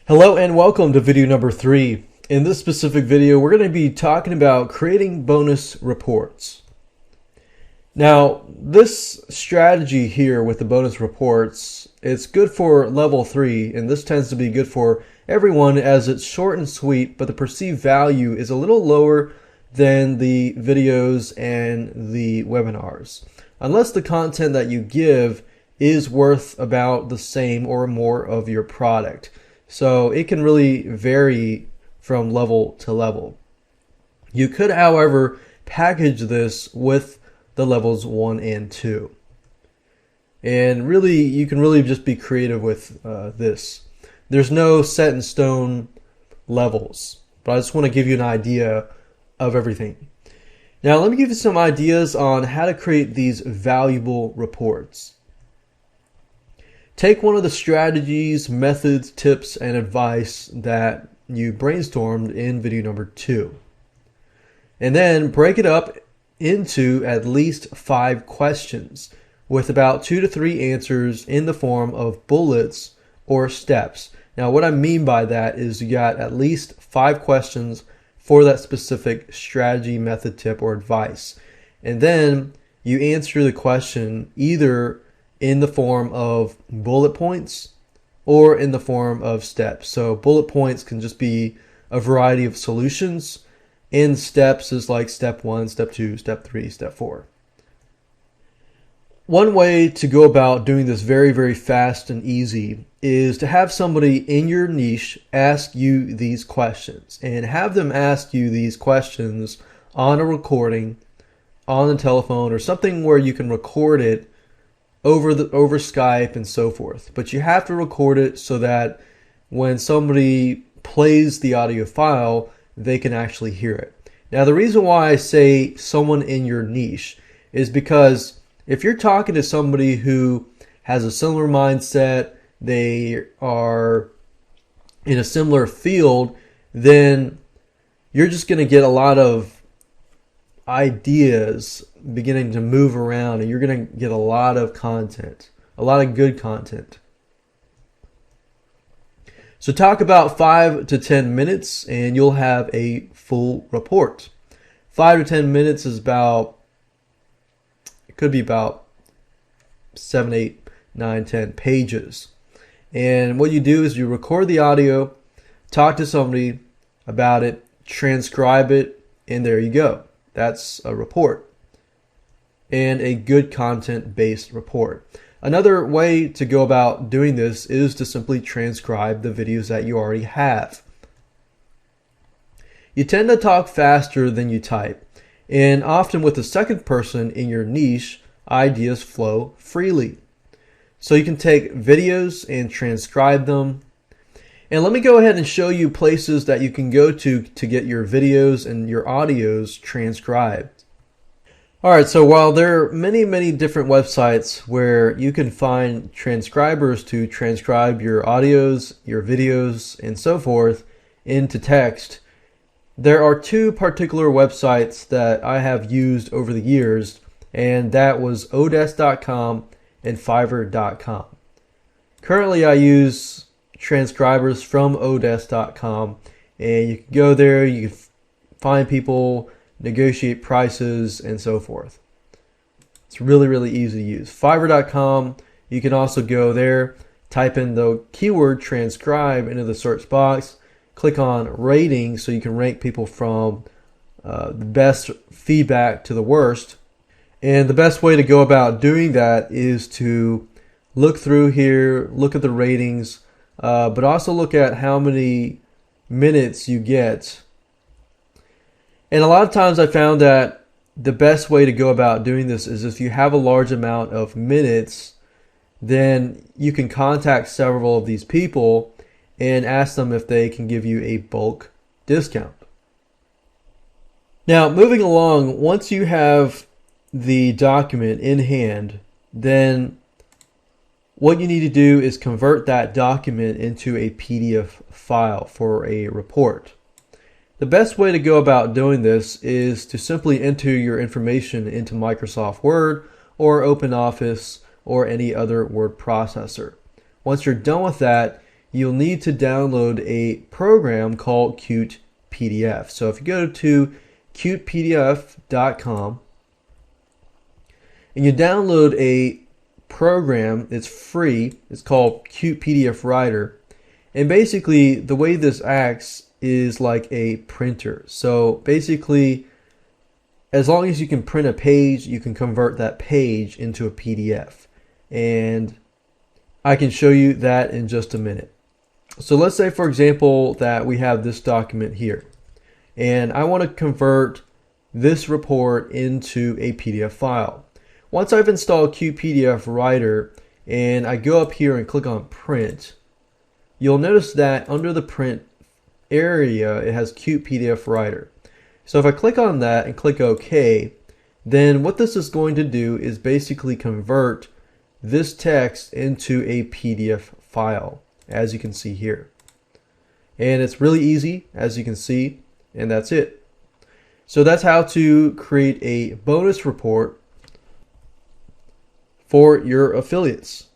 Hello and welcome to video number 3. In this specific video, we're going to be talking about creating bonus reports. Now, this strategy here with the bonus reports, it's good for level 3, and this tends to be good for everyone as it's short and sweet, but the perceived value is a little lower than the videos and the webinars. Unless the content that you give is worth about the same or more of your product. So it can really vary from level to level. You could, however, package this with the levels 1 and 2. And really, you can really just be creative with this. There's no set in stone levels, but I just want to give you an idea of everything. Now, let me give you some ideas on how to create these valuable reports. Take one of the strategies, methods, tips, and advice that you brainstormed in video number 2. And then break it up into at least 5 questions with about 2 to 3 answers in the form of bullets or steps. Now, what I mean by that is you got at least 5 questions for that specific strategy, method, tip, or advice. And then you answer the question either in the form of bullet points or in the form of steps. So bullet points can just be a variety of solutions, and steps is like step 1, step 2, step 3, step 4. One way to go about doing this very, very fast and easy is to have somebody in your niche ask you these questions, and have them ask you these questions on a recording, on the telephone, or something where you can record it over Skype and so forth. But you have to record it so that when somebody plays the audio file, they can actually hear it. Now, the reason why I say someone in your niche is because if you're talking to somebody who has a similar mindset, they are in a similar field, then you're just going to get a lot of ideas beginning to move around, and you're going to get a lot of content, a lot of good content. So talk about 5 to 10 minutes and you'll have a full report. 5 to 10 minutes is about, it could be about 7, 8, 9, 10 pages. And what you do is you record the audio, talk to somebody about it, transcribe it, and there you go. That's a report, and a good content-based report. Another way to go about doing this is to simply transcribe the videos that you already have. You tend to talk faster than you type, and often with the second person in your niche, ideas flow freely. So you can take videos and transcribe them. And let me go ahead and show you places that you can go to get your videos and your audios transcribed. Alright, so while there are many different websites where you can find transcribers to transcribe your audios, your videos, and so forth into text, there are 2 particular websites that I have used over the years, and that was Odesk.com and Fiverr.com. Currently I use transcribers from Odesk.com, and you can go there, you can find people, negotiate prices, and so forth. It's really easy to use. Fiverr.com, you can also go there, type in the keyword transcribe into the search box, click on rating so you can rank people from the best feedback to the worst. And the best way to go about doing that is to look through here, look at the ratings, but also look at how many minutes you get. And a lot of times I found that the best way to go about doing this is if you have a large amount of minutes, then you can contact several of these people and ask them if they can give you a bulk discount. Now, moving along, once you have the document in hand, then what you need to do is convert that document into a PDF file for a report. The best way to go about doing this is to simply enter your information into Microsoft Word or OpenOffice or any other word processor. Once you're done with that, you'll need to download a program called Qt PDF. So if you go to qtpdf.com and you download a program, it's free, it's called Qt PDF Writer. And basically the way this acts is like a printer. So basically, as long as you can print a page, you can convert that page into a PDF. And I can show you that in just a minute. So let's say, for example, that we have this document here, and I want to convert this report into a PDF file. Once I've installed Qt PDF Writer and I go up here and click on print, you'll notice that under the print area it has Qt PDF Writer. So if I click on that and click OK, then what this is going to do is basically convert this text into a PDF file, as you can see here. And it's really easy, as you can see, and that's it. So that's how to create a bonus report for your affiliates.